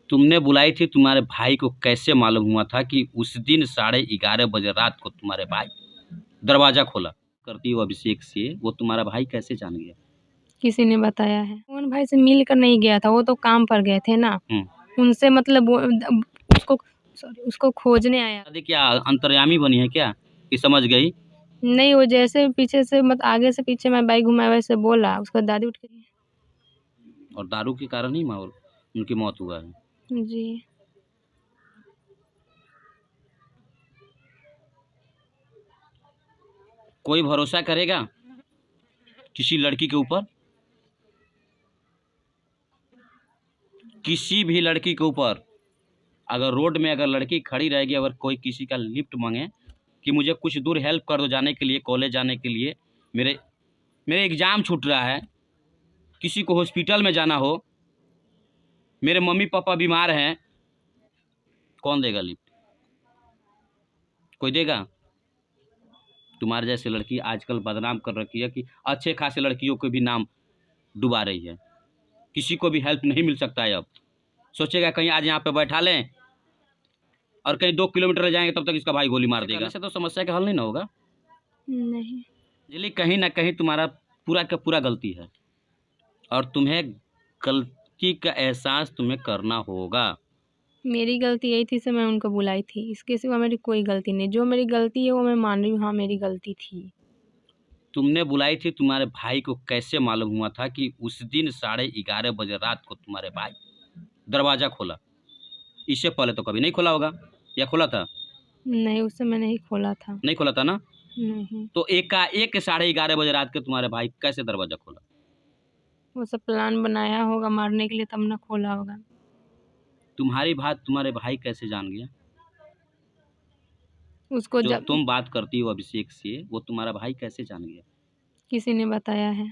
तुमने बुलाई थी, तुम्हारे भाई को कैसे मालूम हुआ था कि उस दिन 11:30 बजे रात को तुम्हारे भाई दरवाजा खोला? करती हो अभिषेक से, वो तुम्हारा भाई कैसे जान गया? किसी ने बताया है। मोहन भाई से मिल कर नहीं गया था, वो तो काम पर गए थे ना। उनसे मतलब वो उसको खोजने आया। दादी क्या अंतर्यामी बनी है क्या कि समझ गई? नहीं, वो जैसे पीछे से आगे से पीछे मैं बाइक घुमाया वैसे बोला, उसका दादी उठ के और दारू के कारण ही उनकी मौत हुआ है। जी। कोई भरोसा करेगा किसी लड़की के ऊपर? किसी भी लड़की के ऊपर अगर रोड में अगर लड़की खड़ी रहेगी, अगर कोई किसी का लिफ्ट मांगे कि मुझे कुछ दूर हेल्प कर दो जाने के लिए, कॉलेज जाने के लिए, मेरे मेरे एग्ज़ाम छूट रहा है, किसी को हॉस्पिटल में जाना हो, मेरे मम्मी पापा बीमार हैं, कौन देगा लिफ्ट? कोई देगा? तुम्हारे जैसे लड़की आजकल बदनाम कर रखी है कि अच्छे खासे लड़कियों को भी नाम डुबा रही है। किसी को भी हेल्प नहीं मिल सकता है। अब सोचेगा कहीं आज यहाँ पे बैठा लें और कहीं 2 किलोमीटर जाएंगे तब तक इसका भाई गोली मार देगा। ऐसे तो समस्या का हल नहीं ना होगा। नहीं। इसलिए कहीं ना कहीं तुम्हारा पूरा का पूरा गलती है और तुम्हें गलती का एहसास तुम्हें करना होगा। मेरी गलती यही थी, से मैं उनको बुलाई थी, इसके सिवा मेरी कोई गलती नहीं। जो मेरी गलती है वो मैं मान रही हूँ, हाँ मेरी गलती थी। तुमने बुलाई थी, तुम्हारे भाई को कैसे मालूम हुआ था कि उस दिन 11:30 बजे रात को तुम्हारे भाई दरवाजा खोला? इससे पहले तो कभी नहीं खोला होगा, या खोला था? नहीं, उस समय नहीं खोला था। नहीं खोला था ना? नहीं। तो एकाएक 11:30 बजे रात के तुम्हारे भाई कैसे दरवाजा खोला? वो सब प्लान बनाया होगा मारने के लिए, तब ना खोला होगा। तुम्हारी बात तुम्हारे भाई कैसे जान गया? उसको जो जब तुम बात करती हो अभिषेक से, वो तुम्हारा भाई कैसे जान गया? किसी ने बताया है।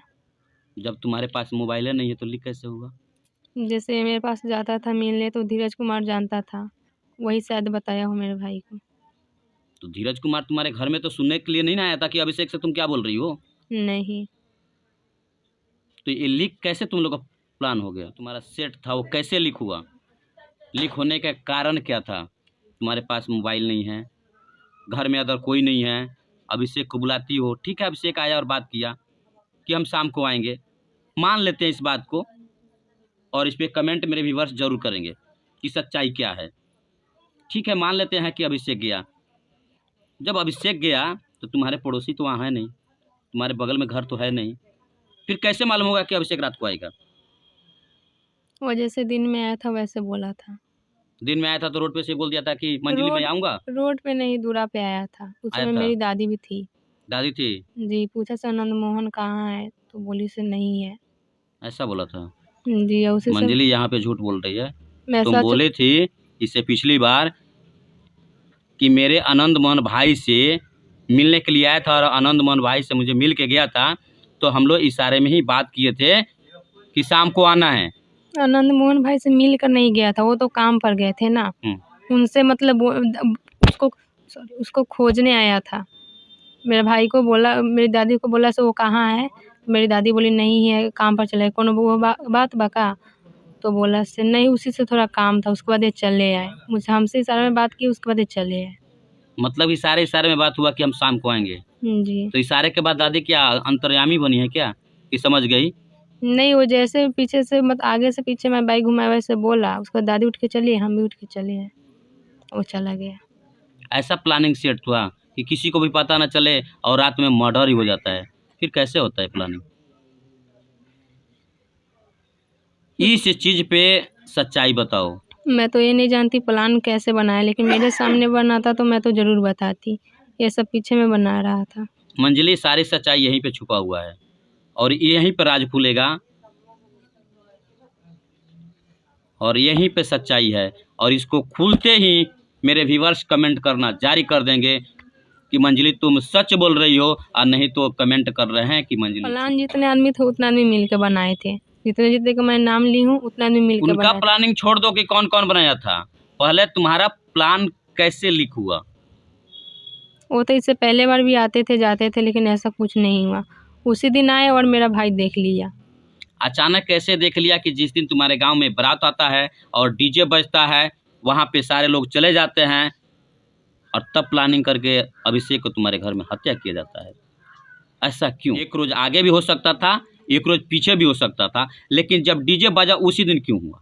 जब तुम्हारे पास मोबाइल नहीं है तो लीक कैसे हुआ? जैसे मेरे पास जाता था मिलने तो धीरज कुमार जानता था, वही शायद बताया हो मेरे भाई को। तो धीरज कुमार तुम्हारे घर में तो सुनने के लिए नहीं ना आया था कि अभिषेक से तुम क्या बोल रही हो? नहीं। तो ये लीक कैसे तुम लोग का प्लान हो गया? तुम्हारा सेट था वो कैसे लीक हुआ? लीक होने का कारण क्या था? तुम्हारे पास मोबाइल नहीं है, घर में अदर कोई नहीं है, अभिषेक को बुलाती हो, ठीक है अभिषेक आया और बात किया कि हम शाम को आएंगे, मान लेते हैं इस बात को, और इस पर कमेंट मेरे व्यूअर्स जरूर करेंगे कि सच्चाई क्या है। ठीक है, मान लेते हैं कि अभिषेक गया। जब अभिषेक गया तो तुम्हारे पड़ोसी तो वहाँ है नहीं, तुम्हारे बगल में घर तो है नहीं, फिर कैसे मालूम होगा कि अभिषेक रात को आएगा? वो जैसे दिन में आया था वैसे बोला था। दिन में आया था तो रोड पे से बोल दिया था कि मंजिली में रोड आऊँगा? रोड पे नहीं, दूरा पे आया था। उस आया समय था? मेरी दादी भी थी। दादी थी? जी, पूछा से आनंद मोहन कहाँ है, तो बोली से नहीं है। ऐसा बोला था? जी, और उसी से मंजिली यहाँ पे झूठ बोल रही है। मैं तुम सच। बोले थी इससे पिछली बार कि मेरे आनंद मोहन भाई से मिलने के लिए आया था और आनंद मोहन भाई से मुझे मिल के गया था, तो हम लोग इशारे में ही बात किए थे कि शाम को आना है। आनंद मोहन भाई से मिल कर नहीं गया था, वो तो काम पर गए थे ना। उनसे मतलब वो उसको खोजने आया था। मेरे भाई को बोला, मेरी दादी को बोला से वो कहाँ है, मेरी दादी बोली नहीं है, काम पर चले कौन वो बात बका, तो बोला से नहीं, उसी से थोड़ा काम था, उसके बाद ये चले आए। मुझे हमसे इशारे में बात की, उसके बाद ये चले आए। मतलब इशारे इशारे में बात हुआ कि हम शाम को आएंगे। जी। तो इशारे के बाद दादी क्या अंतर्यामी बनी है क्या कि समझ गई? नहीं, वो जैसे पीछे से आगे से पीछे मैं बाइक घुमाया वैसे बोला, उसके बाद दादी उठ के चली, हम भी उठ के चले आए, वो चला गया। ऐसा प्लानिंग सेट हुआ कि किसी को भी पता ना चले और रात में मर्डर ही हो जाता है? फिर कैसे होता है प्लानिंग? इस चीज पे सच्चाई बताओ। मैं तो ये नहीं जानती प्लान कैसे बनाया, लेकिन मेरे सामने बना था तो मैं तो जरूर बताती, ये सब पीछे में बना रहा था। मंजली, सारी सच्चाई यहीं पे छुपा हुआ है और यहीं पे राज खुलेगा और यहीं पे सच्चाई है, और इसको खुलते ही मेरे व्यूअर्स कमेंट करना जारी कर देंगे कि मंजली तुम सच बोल रही हो, और नहीं तो कमेंट कर रहे हैं कि मंजली। प्लान जितने आदमी थे उतना आदमी मिल के बनाए थे, जितने जितने का मैं नाम ली हूँ उतना आदमी मिल के उनका बनाए। प्लानिंग छोड़ दो कि कौन कौन बनाया था, पहले तुम्हारा प्लान कैसे लीक हुआ? वो तो इससे पहले बार भी आते थे जाते थे, लेकिन ऐसा कुछ नहीं हुआ। उसी दिन आए और मेरा भाई देख लिया। अचानक कैसे देख लिया कि जिस दिन तुम्हारे गांव में बारात आता है और डीजे बजता है, वहां पे सारे लोग चले जाते हैं और तब प्लानिंग करके अभिषेक को तुम्हारे घर में हत्या किया जाता है? ऐसा क्यों? एक रोज आगे भी हो सकता था, एक रोज पीछे भी हो सकता था, लेकिन जब डीजे बजा उसी दिन क्यों हुआ?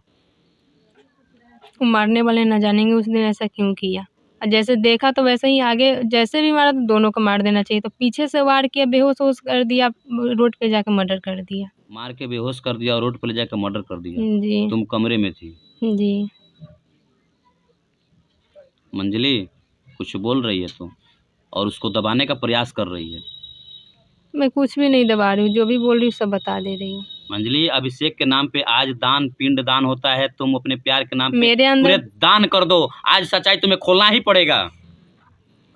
वो मारने वाले न जानेंगे उस दिन ऐसा क्यों किया। और जैसे देखा तो वैसे ही आगे जैसे भी मारा तो दोनों को मार देना चाहिए, तो पीछे से वार किया, बेहोश होश कर दिया, रोड पे जाकर मर्डर कर दिया। मार के बेहोश कर दिया और रोड पर ले जाकर मर्डर कर दिया। जी तुम कमरे में थी? जी। मंजली कुछ बोल रही है तुम और उसको दबाने का प्रयास कर रही है। मैं कुछ भी नहीं दबा रही हूँ, जो भी बोल रही हूँ सब बता दे रही हूँ। मंजली, अभिषेक के नाम पे आज दान पिंड दान होता है, तुम अपने प्यार के नाम पे मेरे अंदर पूरे दान कर दो। आज सच्चाई तुम्हें खोलना ही पड़ेगा।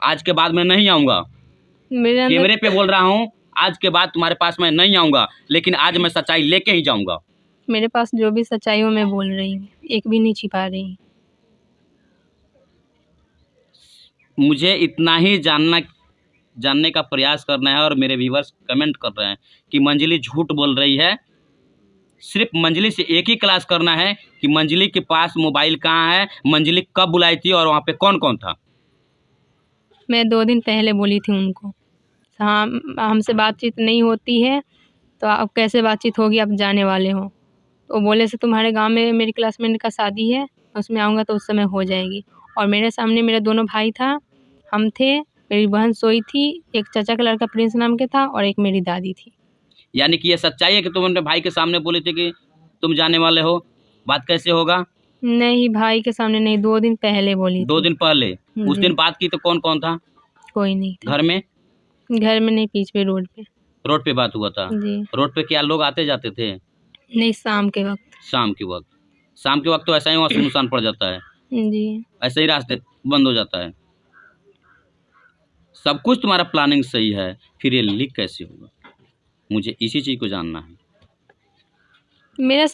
आज के बाद मैं नहीं आऊंगा, मेरे अंदर कैमरे पे बोल रहा हूँ, आज के बाद तुम्हारे पास मैं नहीं आऊंगा, लेकिन आज मैं सच्चाई लेके ही जाऊंगा। मेरे पास जो भी सच्चाई हो मैं बोल रही हूँ, एक भी नहीं छिपा रही। मुझे इतना ही जानने का प्रयास करना है और मेरे व्यूअर्स कमेंट कर रहे हैं कि मंजली झूठ बोल रही है। सिर्फ मंजली से एक ही क्लास करना है कि मंजली के पास मोबाइल कहाँ है, मंजली कब बुलाई थी और वहाँ पे कौन कौन था। मैं 2 दिन पहले बोली थी उनको, हाँ हमसे बातचीत नहीं होती है तो अब कैसे बातचीत होगी, आप जाने वाले हो। तो बोले से तुम्हारे गांव में मेरी क्लासमेट का शादी है, उसमें आऊँगा तो उस समय हो जाएगी। और मेरे सामने मेरे दोनों भाई था, हम थे, मेरी बहन सोई थी, एक चाचा का लड़का प्रिंस नाम के था और एक मेरी दादी थी। यानी कि ये सच्चाई है कि तुम अपने भाई के सामने बोले थे कि तुम जाने वाले हो? बात कैसे होगा? नहीं भाई के सामने नहीं, 2 दिन पहले बोली 2 थी। दिन पहले? उस जी। दिन बात की तो कौन कौन था? कोई नहीं था घर में? घर में नहीं, पीछे रोड पे। रोड पे बात हुआ था? जी रोड पे क्या लोग आते जाते थे? नहीं, शाम के वक्त। शाम के वक्त? शाम के वक्त तो ऐसा ही वहाँ सुनसान पड़ जाता है, जी ऐसे ही रास्ते बंद हो जाता है। सब कुछ तुम्हारा प्लानिंग सही है, फिर ये लीक कैसे होगा? मुझे इसी चीज़ को जानना है। मेरे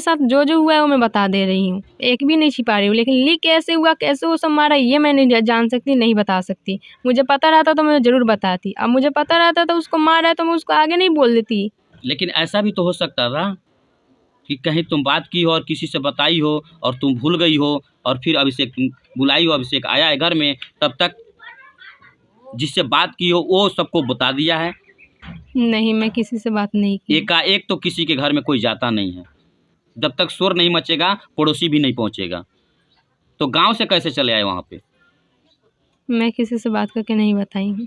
साथ जो जो हुआ है वो मैं बता दे रही हूँ, एक भी नहीं छिपा रही हूँ। लेकिन लीक कैसे हुआ, कैसे वो सब मारा, ये मैं नहीं जान सकती, नहीं बता सकती। मुझे पता रहता तो मैं ज़रूर बताती। अब मुझे पता रहता तो उसको मारा है तो मैं उसको आगे नहीं बोल देती। लेकिन ऐसा भी तो हो सकता था कि कहीं तुम बात की हो और किसी से बताई हो और तुम भूल गई हो और फिर अभिषेक बुलाई हो, अभिषेक आया है घर में, तब तक जिससे बात की हो वो सबको बता दिया है। नहीं, मैं किसी से बात नहीं की। एकाएक तो किसी के घर में कोई जाता नहीं है, जब तक शोर नहीं मचेगा पड़ोसी भी नहीं पहुंचेगा। तो गांव से कैसे चले आए वहां पे? मैं किसी से बात करके नहीं बताई हूँ।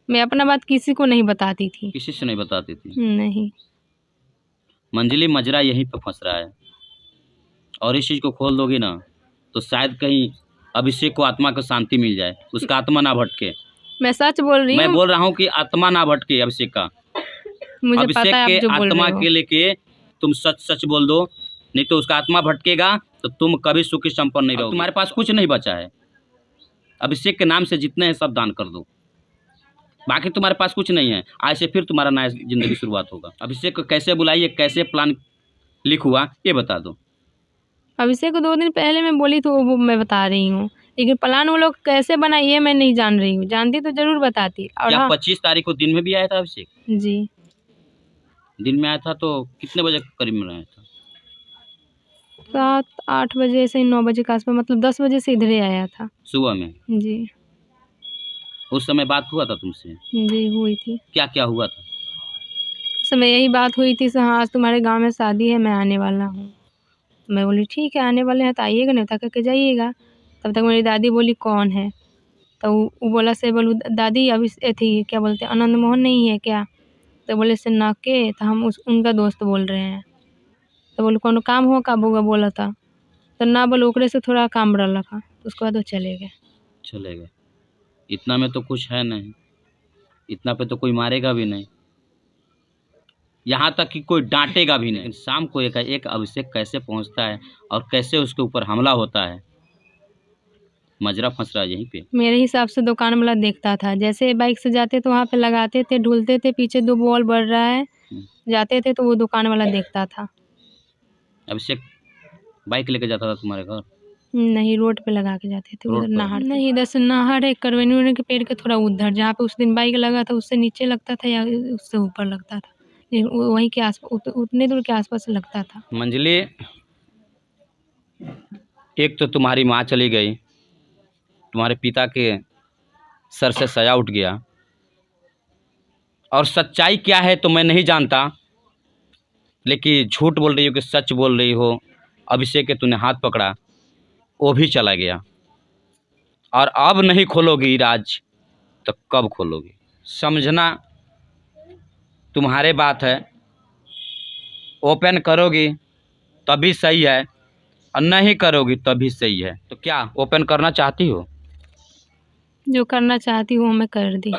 मैं अपना बात किसी को नहीं बताती थी। किसी से नहीं बताती थी? नहीं। मंजली, मजरा यहीं पे फंस रहा है और इस चीज़ को खोल दोगी ना तो शायद कहीं अभिषेक को आत्मा को शांति मिल जाए, उसका आत्मा ना भटके। मैं सच बोल रही मैं हूँ। बोल रहा हूँ कि आत्मा ना भटके अभिषेक का। मुझे अभिषेक पता है के आप जो बोल आत्मा रहे हो। के लेके तुम सच सच बोल दो, नहीं तो उसका आत्मा भटकेगा तो तुम कभी सुखी संपन्न नहीं रहोगे। तुम्हारे पास कुछ नहीं बचा है, अभिषेक के नाम से जितने हैं सब दान कर दो, बाकी तुम्हारे पास कुछ नहीं है। आज से फिर तुम्हारा नया जिंदगी शुरुआत होगा। अभिषेक को कैसे बुलाइए, कैसे प्लान लीक हुआ, ये बता दो। अभिषेक को 2 दिन पहले मैं बोली तो वो मैं बता रही हूँ, लेकिन प्लान वो लोग कैसे बना ये मैं नहीं जान रही हूँ। जानती तो जरूर बताती। और क्या हाँ 25 तारीख को दिन में भी आया था अभिषेक? जी, दिन में आया था तो कितने बजे करीब में आया था? 7-8 बजे से 9 बजे के आसपास, मतलब 10 बजे से इधर ही आया था। सुबह में? जी उस समय बात हुआ था तुमसे? जी हुई थी। क्या क्या हुआ था? उस समय यही बात हुई थी, हाँ आज तुम्हारे गांव में शादी है, मैं आने वाला हूँ। तो मैं बोली ठीक है, आने वाले हैं तो आइएगा, न्योता करके जाइएगा। तब तक मेरी दादी बोली कौन है, तो वो बोला से, बोलूँ दादी अभी थी क्या बोलते हैं, आनंद मोहन नहीं है क्या? तो बोले से ना के, तो हम उनका दोस्त बोल रहे हैं। तो बोले कौन काम हो का बुआ बोला था, तो ना बोले ओकरे से थोड़ा काम रहा था, उसके बाद वो चले गए। चले गए? इतना में तो कुछ है नहीं, इतना पे तो कोई मारेगा भी नहीं, यहाँ तक कि कोई डांटेगा भी नहीं। शाम को एक अभिषेक कैसे पहुँचता है और कैसे उसके ऊपर हमला होता है, मजरा फंस रहा है यहीं पे। मेरे हिसाब से दुकान वाला देखता था, जैसे बाइक से जाते तो वहाँ पे लगाते थे, ढूलते थे, पीछे 2 बॉल बढ़ रहा है, जाते थे तो वो दुकान वाला देखता था। अभिषेक बाइक लेके जाता था तुम्हारे घर? नहीं, रोड पे लगा के जाते थे, रोड उधर पर? नहर नहीं, इधर से नहर है, करवनी के पेड़ के थोड़ा उधर, जहाँ पे उस दिन बाइक लगा था उससे नीचे लगता था या उससे ऊपर लगता था, वहीं के आस उतने दूर के आसपास लगता था। मंजली, एक तो तुम्हारी माँ चली गई, तुम्हारे पिता के सर से सया उठ गया, और सच्चाई क्या है तो मैं नहीं जानता, लेकिन झूठ बोल रही हो कि सच बोल रही हो। अभिषेक के तूने हाथ पकड़ा, वो भी चला गया, और अब नहीं खोलोगी राज तो कब खोलोगी? समझना तुम्हारे बात है, ओपन करोगी तभी सही है और नहीं करोगी तभी सही है। तो क्या ओपन करना चाहती हो? जो करना चाहती हूँ मैं कर दी।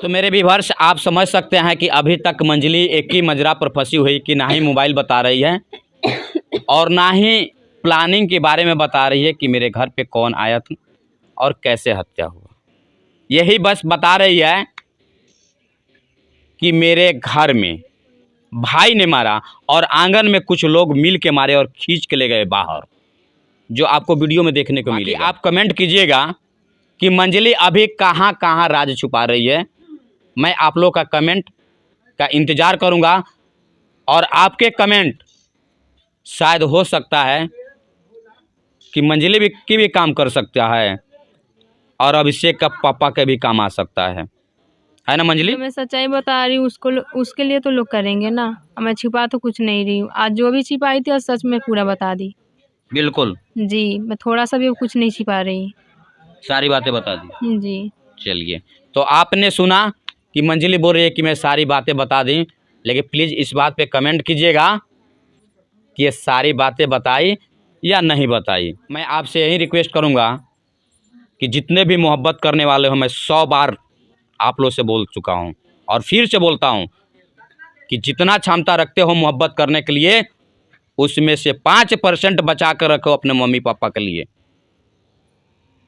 तो मेरे व्यूअर्स, आप समझ सकते हैं कि अभी तक मंजली एक ही मजरा पर फंसी हुई कि ना ही मोबाइल बता रही है और ना ही प्लानिंग के बारे में बता रही है कि मेरे घर पे कौन आया था और कैसे हत्या हुआ। यही बस बता रही है कि मेरे घर में भाई ने मारा और आंगन में कुछ लोग मिल के मारे और खींच के ले गए बाहर, जो आपको वीडियो में देखने को मिलेगा। आप कमेंट कीजिएगा कि मंजली अभी कहाँ कहाँ राज छुपा रही है। मैं आप लोग का कमेंट का इंतज़ार करूँगा, और आपके कमेंट शायद हो सकता है कि मंजली की भी काम कर सकता है और अभिषेक का पापा के भी काम आ सकता है ना मंजली? तो मैं सच्चाई बता रही हूँ, उसके लिए तो लोग करेंगे ना। मैं छिपा तो कुछ नहीं रही हूँ, आज जो भी छिपाई थी आज सच में पूरा बता दी। बिल्कुल जी, मैं थोड़ा सा भी कुछ नहीं छिपा रही, सारी बातें बता दी। जी। चलिए, तो आपने सुना कि मंजली बोल रही है कि मैं सारी बातें बता दी, लेकिन प्लीज़ इस बात पे कमेंट कीजिएगा कि ये सारी बातें बताई या नहीं बताई। मैं आपसे यही रिक्वेस्ट करूँगा कि जितने भी मोहब्बत करने वाले हो, मैं 100 बार आप लोग से बोल चुका हूँ और फिर से बोलता हूँ कि जितना क्षमता रखते हो मोहब्बत करने के लिए, उसमें से 5% बचा कर रखो अपने मम्मी पापा के लिए।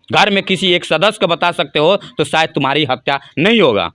घर में किसी एक सदस्य को बता सकते हो तो शायद तुम्हारी हत्या नहीं होगा।